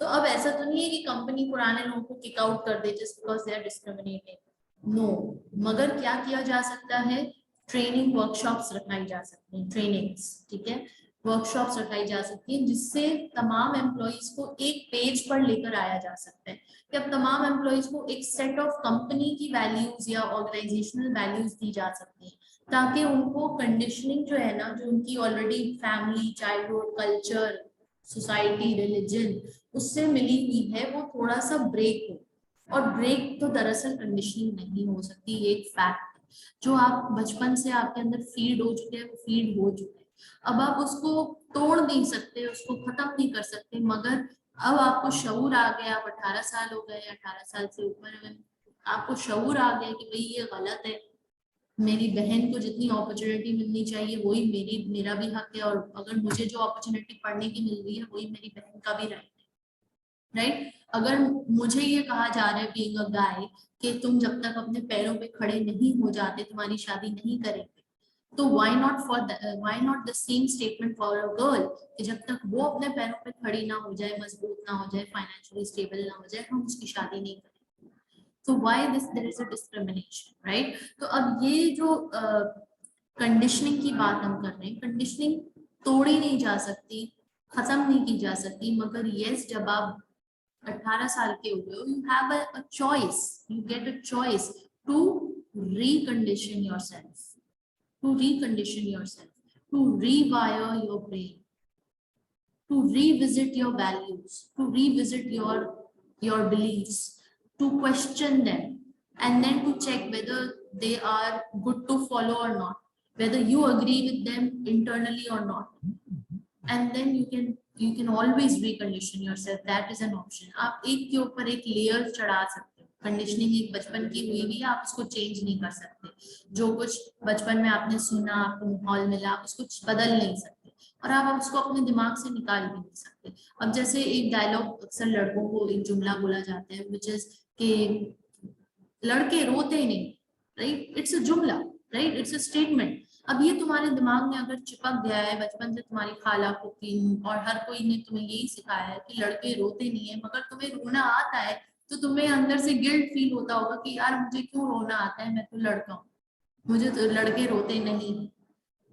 तो अब ऐसा तो नहीं है कि कंपनी पुराने लोगों को किक आउट कर दे just because they are discriminating, no, मगर क्या किया जा सकता है, ट्रेनिंग वर्कशॉप्स रखाई जा सकती हैं, ट्रेनिंग्स, ठीक है, वर्कशॉप्स रखाई जा सकती हैं जिससे तमाम एम्प्लॉइज को एक पेज पर लेकर आया जा सकता है, कि अब तमाम एम्प्लॉइज को एक सेट ऑफ कंपनी की वैल्यूज या ऑर्गेनाइजेशनल वैल्यूज दी जा सकती हैं, ताकि उनको कंडीशनिंग जो है ना, जो उनकी already family, childhood, culture, society, religion उससे मिली हुई है, वो थोड़ा सा ब्रेक हो। और ब्रेक तो दरअसल कंडीशनिंग नहीं हो सकती, ये एक फैक्ट है, जो आप बचपन से आपके अंदर फीड हो चुके हैं, वो फीड हो चुके हैं, अब आप उसको तोड़ नहीं सकते, उसको खत्म नहीं कर सकते, मगर अब आपको शऊर आ गया, आप 18 साल हो गए, 18 साल से ऊपर अगर आपको शऊर आ गया कि भाई ये गलत है, मेरी बहन को जितनी अपॉर्चुनिटी मिलनी चाहिए वही मेरा भी हक है, और अगर मुझे जो अपॉर्चुनिटी पढ़ने की मिल रही है वही मेरी बहन का भी राइट है, राइट? अगर मुझे ये कहा जा रहा है बीइंग अ गाय कि तुम जब तक अपने पैरों पे खड़े नहीं हो जाते तुम्हारी शादी नहीं करेंगे, तो why not the same statement for a girl, कि जब तक वो अपने पैरों पे खड़ी ना हो जाए, मजबूत ना हो जाए, फाइनेंशियली स्टेबल ना हो जाए, हम उसकी शादी नहीं करेंगे। तो why there is a discrimination, right? तो अब ये जो कंडीशनिंग की बात हम कर रहे हैं, कंडीशनिंग तोड़ी नहीं जा सकती, खत्म नहीं की जा सकती, मगर यस, जब आप 18 साल के हो गए हो, you have a choice, you get a choice to recondition yourself, to recondition yourself, to rewire your brain, to revisit your values, to revisit your beliefs, to question them, and then to check whether they are good to follow or not, whether you agree with them internally or not, and then you can always recondition yourself, that is an option. आप एक के ऊपर एक लेयर चढ़ा सकते हो, कंडीशनिंग एक बचपन की हुई भी है, आप उसको चेंज नहीं कर सकते। जो कुछ बचपन में आपने सुना, आपको माहौल मिला, आप उसको बदल नहीं सकते और आप उसको अपने दिमाग से निकाल भी नहीं सकते। अब जैसे एक डायलॉग अक्सर लड़कों को एक जुमला बोला जाता है विच इज कि लड़के रोते नहीं, राइट? इट्स अ जुमला, राइट? It's a statement. अब ये तुम्हारे दिमाग में अगर चिपक गया है बचपन से, तुम्हारी खाला फूफी और हर कोई ने तुम्हें यही सिखाया है कि लड़के रोते नहीं है, मगर तुम्हें रोना आता है, तो तुम्हें अंदर से गिल्ट फील होता होगा कि यार मुझे क्यों रोना आता है, मैं तो लड़का हूँ, मुझे तो लड़के रोते नहीं।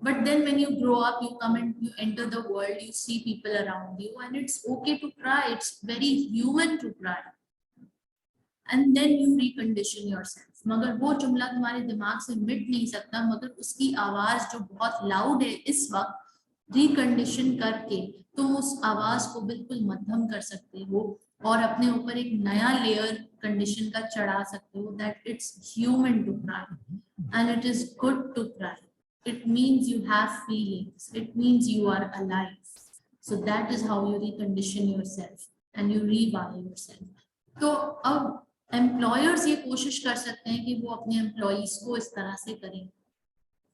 But then when you grow up, you come and you enter the world, you see people around you, and it's okay to cry. It's very human to cry. And then you recondition yourself. मगर वो जुमला तुम्हारे दिमाग से मिट नहीं सकता, मगर उसकी आवाज जो बहुत लाउड है इस वक्त, रिकंडीशन करके तुम उस आवाज को बिल्कुल मध्यम कर सकते हो और अपने ऊपर एक नया लेयर कंडीशन का चढ़ा सकते हो, that it's human to cry and it is good to cry. It means you have feelings. It means you are alive. So that is how you recondition yourself and you rewire yourself. तो अब एम्प्लॉयर्स ये कोशिश कर सकते हैं कि वो अपने एम्प्लॉयज को इस तरह से करें,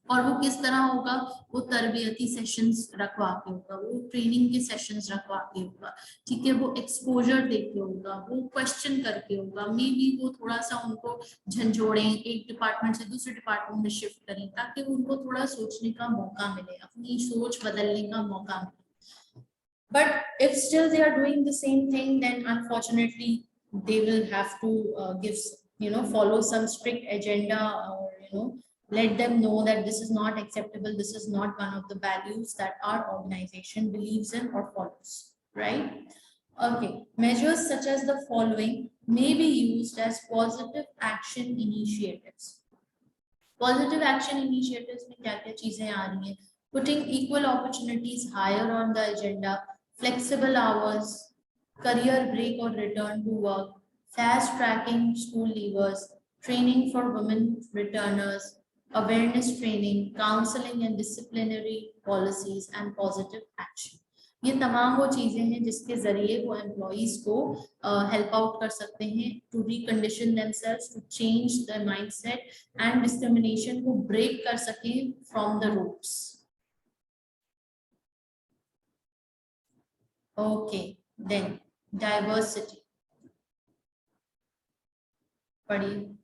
और वो किस तरह होगा? वो तरबियती सेशंस रखवा के होगा, वो ट्रेनिंग के सेशंस रखवा के होगा, ठीक है, वो एक्सपोजर देके होगा, वो क्वेश्चन करके होगा, मे बी वो थोड़ा सा उनको झंझोड़ें, एक डिपार्टमेंट से दूसरे डिपार्टमेंट में शिफ्ट करें, ताकि उनको थोड़ा सोचने का मौका मिले, अपनी सोच बदलने का मौका मिले. But if still they are doing the same thing, then unfortunately they will have to give, follow some strict agenda, or let them know that this is not acceptable, this is not one of the values that our organization believes in or follows, right? Okay, measures such as the following may be used as positive action initiatives. Positive action initiatives में क्या-क्या चीजें आ रही हैं? Putting equal opportunities higher on the agenda, flexible hours, career break or return to work, fast tracking school leavers, training for women returners, awareness training, counseling and disciplinary policies, and positive action. ये तमाम वो चीजें हैं जिसके जरिए वो एम्प्लॉइज को हेल्प आउट कर सकते हैं to recondition themselves, to change the mindset and discrimination को ब्रेक कर सकें from the roots. Okay, then diversity पढ़िए.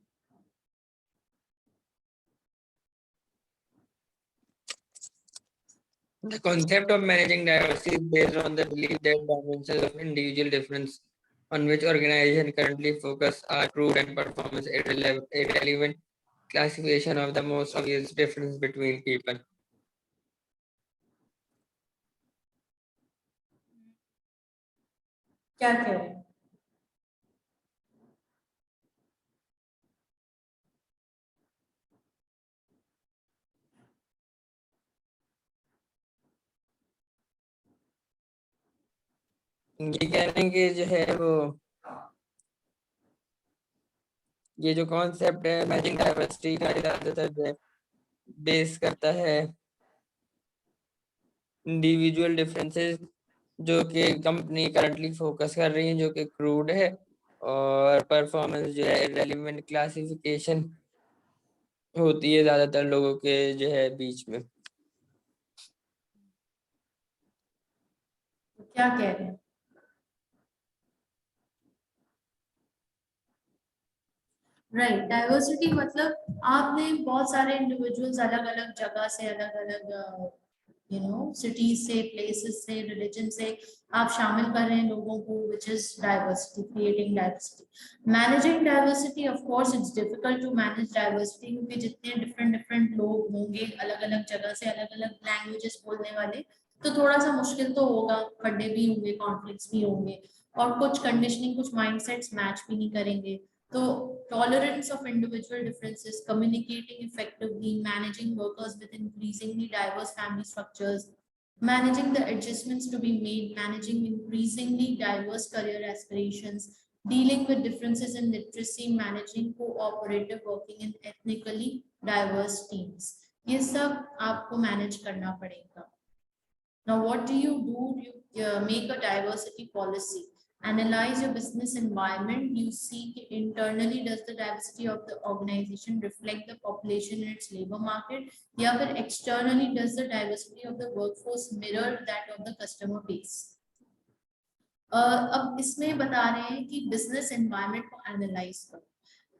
The concept of managing diversity is based on the belief that dimensions of individual difference on which organizations currently focus are crude and performance irrelevant classification of the most obvious difference between people. क्या कह रहे हैं? ये कह रहे हैं कि जो है वो ये जो कॉन्सेप्ट है मैनेजिंग डाइवर्सिटी का ज्यादातर जो है बेस करता है इंडिविजुअल डिफरेंसेस जो कि कंपनी करंटली फोकस कर रही है, जो कि क्रूड है, और परफॉर्मेंस जो है रेलिवेंट क्लासिफिकेशन होती है ज्यादातर लोगों के जो है बीच में. क्या कह रहे हैं? राइट, डाइवर्सिटी मतलब आपने बहुत सारे इंडिविजुअल्स अलग अलग जगह से, अलग अलग सिटीज से, प्लेसेस से, रिलीजन से आप शामिल कर रहे हैं लोगों को, which is diversity, creating diversity. Managing diversity, of course it's difficult to manage diversity, क्योंकि जितने डिफरेंट लोग होंगे अलग अलग जगह से, अलग अलग लैंग्वेजेस बोलने वाले, तो थोड़ा सा मुश्किल तो होगा, खड्डे भी होंगे, कॉन्फ्लिक्ट्स भी होंगे, और कुछ कंडीशनिंग, कुछ माइंडसेट्स मैच भी नहीं करेंगे. So tolerance of individual differences, communicating effectively, managing workers with increasingly diverse family structures, managing the adjustments to be made, managing increasingly diverse career aspirations, dealing with differences in literacy, managing cooperative working in ethnically diverse teams. ये सब आपको manage करना पड़ेगा. Now what do? You make a diversity policy Analyze your business environment. You see internally does the diversity of the organization reflect the population in its labor market, या फिर externally does the diversity of the workforce mirror that of the customer base. अब इसमें बता रहे हैं कि बिजनेस एनवायरनमेंट को एनालाइज करो,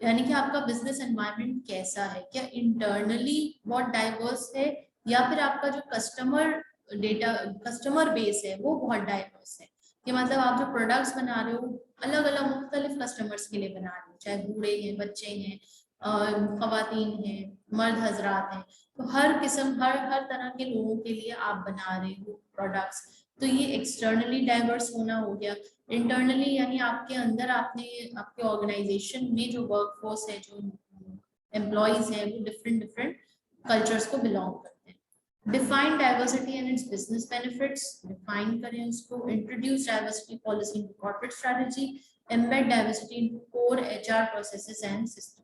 यानी कि आपका बिजनेस एनवायरनमेंट कैसा है, क्या इंटरनली बहुत डाइवर्स है या फिर आपका जो कस्टमर बेस है वो बहुत डाइवर्स है, कि मतलब आप जो प्रोडक्ट्स बना रहे हो अलग अलग मुख्तलिफ कस्टमर्स के लिए बना रहे हो, चाहे बूढ़े हैं, बच्चे हैं, खवातीन हैं, मर्द हजरात हैं, तो हर किस्म हर तरह के लोगों के लिए आप बना रहे हो प्रोडक्ट्स, तो ये एक्सटर्नली डाइवर्स होना हो गया। इंटरनली यानी आपके अंदर आपने आपके ऑर्गेनाइजेशन में जो वर्कफोर्स है, जो एम्प्लॉइज है, वो डिफरेंट कल्चर्स को बिलोंग करते हैं। Define diversity and it's business benefits, define करें उसको। Introduce diversity policy in corporate strategy, embed diversity in core HR processes and system.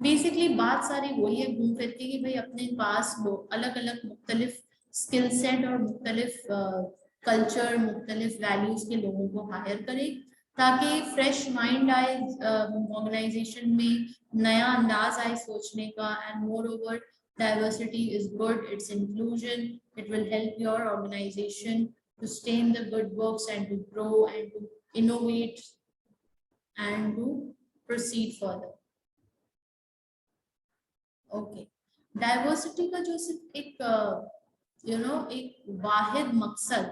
Basically बात सारी वही है घूम फिर के कि भाई अपने पास अलग अलग मुख्तलिफ स्किल सेट और मुख्तलिफ कल्चर, मुख्तलिफ वैल्यूज के लोगों को हायर करें ताकि फ्रेश माइंड आए ऑर्गेनाइजेशन में, नया अंदाज आए सोचने का। And more over diversity is good, it's inclusion, it will help your organization to stay in the good books and to grow and to innovate and to proceed further. Okay, diversity का जो सिर्फ एक एक वाहिद मकसद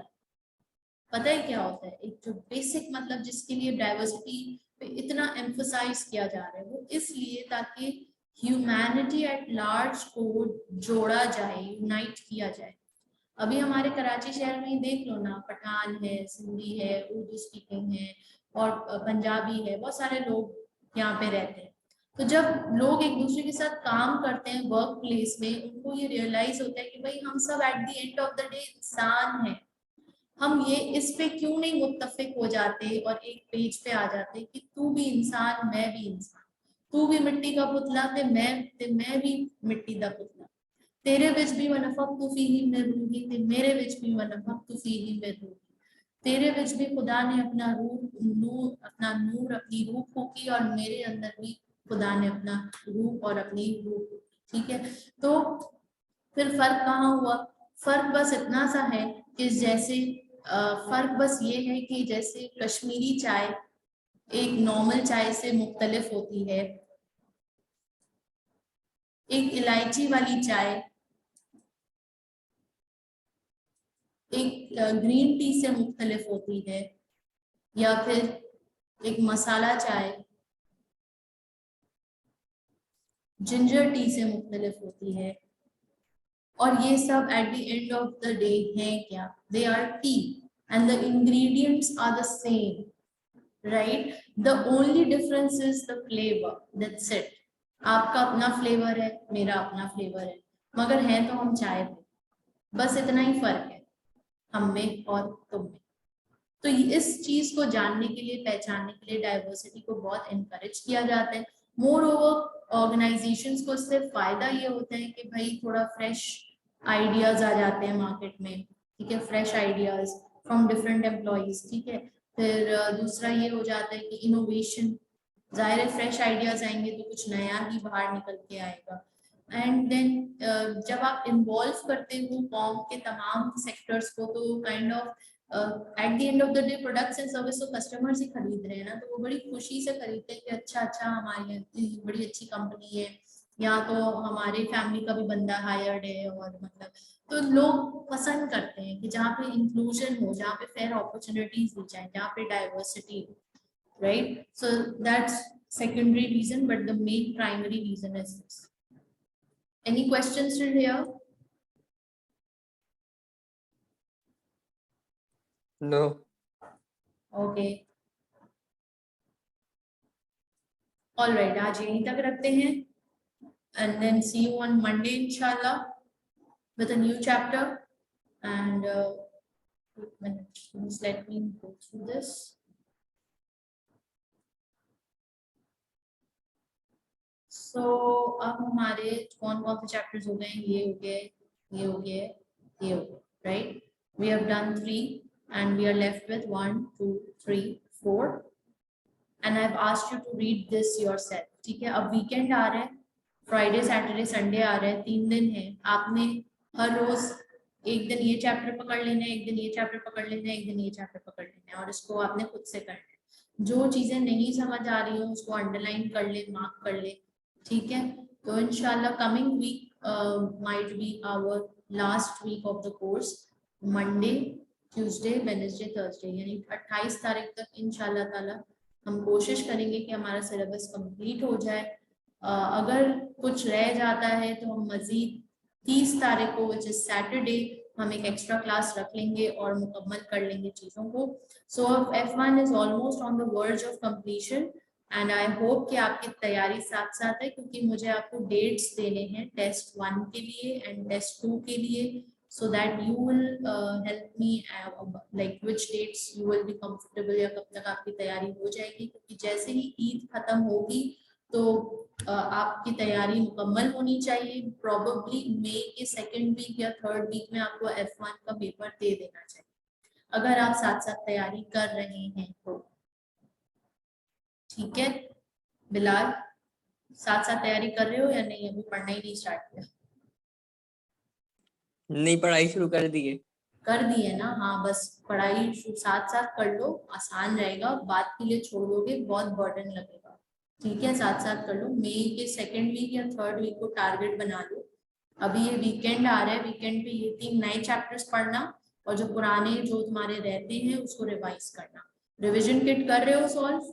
पता है क्या होता है, एक जो बेसिक मतलब जिसके लिए डाइवर्सिटी पे इतना एम्फसाइज किया जा रहा है वो इसलिए ताकि ह्यूमैनिटी एट लार्ज को जोड़ा जाए, यूनाइट किया जाए। अभी हमारे कराची शहर में ही देख लो ना, पठान है, सिंधी है, उर्दू स्पीकिंग है और पंजाबी है, बहुत सारे लोग यहाँ पे रहते हैं। तो जब लोग एक दूसरे के साथ काम करते हैं वर्क प्लेस में, उनको ये रियलाइज होता है कि भाई हम सब at the end of the day इंसान हैं, हम ये इस पे क्यों नहीं मुत्तफिक हो जाते और एक पेज पे आ जाते कि तू भी इंसान, मैं भी इंसान, तू भी मिट्टी का पुतला ते मैं भी मिट्टी का पुतला, तेरे विच भी वनफख्तु फीही मैं रूही ते मेरे विच भी वनफख्तु फीही मैं रूही, तेरे विच भी खुदा ने अपना नूर अपनी रूह फूकी और मेरे अंदर भी खुदा ने अपना रूह और अपनी रूह। ठीक है, तो फिर फर्क कहाँ हुआ? फर्क बस इतना सा है कि जैसे फर्क बस ये है कि जैसे कश्मीरी चाय एक नॉर्मल चाय से मुख्तलिफ होती है, एक इलायची वाली चाय एक ग्रीन टी से मुख्तलिफ होती है, या फिर एक मसाला चाय जिंजर टी से मुख्तलिफ होती है। और ये सब at the end of the day है क्या? They are tea and the ingredients are the same, right? The only difference is the flavour, that's it. आपका अपना फ्लेवर है, मेरा अपना फ्लेवर है, मगर है तो हम चाय पे, बस इतना ही फर्क है हम में और तुम में। तो इस चीज को जानने के लिए, पहचानने के लिए डाइवर्सिटी को बहुत इनकरेज किया जाता है। मोर ओवर ऑर्गेनाइजेशंस को इससे फायदा ये होता है कि भाई थोड़ा फ्रेश आइडियाज आ जाते हैं मार्केट में, ठीक है, fresh ideas from different employees. ठीक है, फिर दूसरा ये हो जाता है कि इनोवेशन, जाहिर है फ्रेश आइडियाज आएंगे तो कुछ नया ही बाहर निकल के आएगा। एंड देन जब आप इन्वॉल्व करते हो फॉर्म के तमाम सेक्टर्स को, तो kind of eight the end of the day products and service तो कस्टमर्स ही खरीद रहे हैं ना, तो वो बड़ी खुशी से खरीदते हैं कि अच्छा हमारी यहाँ बड़ी अच्छी कंपनी है, यहाँ तो हमारे फैमिली का भी बंदा हायर्ड है, और मतलब तो लोग पसंद करते हैं कि जहाँ पे इंक्लूजन हो, जहाँ पे फेयर अपॉर्चुनिटीज दी जाए, जहाँ पे डाइवर्सिटी हो, right? So that's secondary reason, but the main primary reason is this. Any questions till here? No. Okay. All right, आज यहीं तक रखते हैं, and then see you on Monday inshallah with a new chapter. And please let me go through this. So अब हमारे कौन कौन से चैप्टर्स हो गए? ये हो गए, ये हो गए, ये हो गए, right? We have done 3 and we are left with 1, 2, 3, 4 and I've asked you to read this yourself. ठीक है, अब वीकेंड आ रहा है, फ्राइडे सैटरडे संडे आ रहे हैं, 3 दिन है, आपने हर रोज एक दिन ये चैप्टर पकड़ लेना है, एक दिन ये चैप्टर पकड़ लेना है, एक दिन ये चैप्टर पकड़ लेना है, और इसको आपने खुद से करना है। जो चीजें नहीं समझ आ रही हो उसको अंडरलाइन कर ले, मार्क कर ले, ठीक है। तो इंशाल्लाह coming week might be our last week of the course, Monday Tuesday Wednesday Thursday, यानी 28 तारीख तक इंशाल्लाह ताला हम कोशिश करेंगे कि हमारा सिलेबस कंप्लीट हो जाए। अगर कुछ रह जाता है तो हम मजीद 30 तारीख को विच इज सैटरडे हम एक एक्स्ट्रा क्लास रख लेंगे और मुकम्मल कर लेंगे चीज़ों को। सो F1 is almost on the verge of completion and I hope कि आपकी तैयारी साथ साथ है, क्योंकि मुझे आपको डेट्स देने हैं टेस्ट 1 के लिए एंड टेस्ट 2 के लिए, so that you will help me like which dates you will be comfortable, या कब तक आपकी तैयारी हो जाएगी, क्योंकि जैसे ही ईद खत्म होगी तो आपकी तैयारी मुकम्मल होनी चाहिए। प्रोबेबली मई के सेकेंड वीक या थर्ड वीक में आपको F1 का पेपर दे देना चाहिए अगर आप साथ साथ तैयारी कर रहे हैं तो, ठीक है। बिलाल, साथ साथ तैयारी कर रहे हो या नहीं? अभी पढ़ना ही नहीं स्टार्ट किया? नहीं, पढ़ाई शुरू कर दी है। कर दी है ना? हाँ, बस पढ़ाई साथ साथ कर लो, आसान रहेगा, बात के लिए छोड़ दोगे बहुत बर्डन लगेगा, ठीक है। साथ साथ कर लो, मई के सेकेंड वीक या थर्ड वीक को टारगेट बना लो। अभी ये वीकेंड आ रहा है, वीकेंड पे ये 3 नए चैप्टर्स पढ़ना और जो पुराने जो तुम्हारे रहते हैं उसको रिवाइज करना। रिविजन किट कर रहे हो सॉल्व?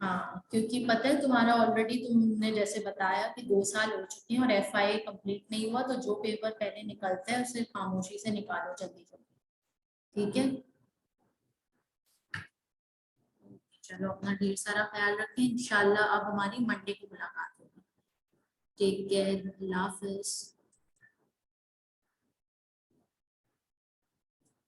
हाँ, क्योंकि पता है तुम्हारा ऑलरेडी, तुमने जैसे बताया कि 2 साल हो चुके हैं और FIA कंप्लीट नहीं हुआ, तो जो पेपर पहले निकलता है उसे खामोशी से निकालो जल्दी जल्दी, ठीक है। चलो, अपना ढेर सारा ख्याल रखें, इंशाल्लाह अब हमारी मंडे को मुलाकात होगी। टेक केयर, अल्लाह हाफिज।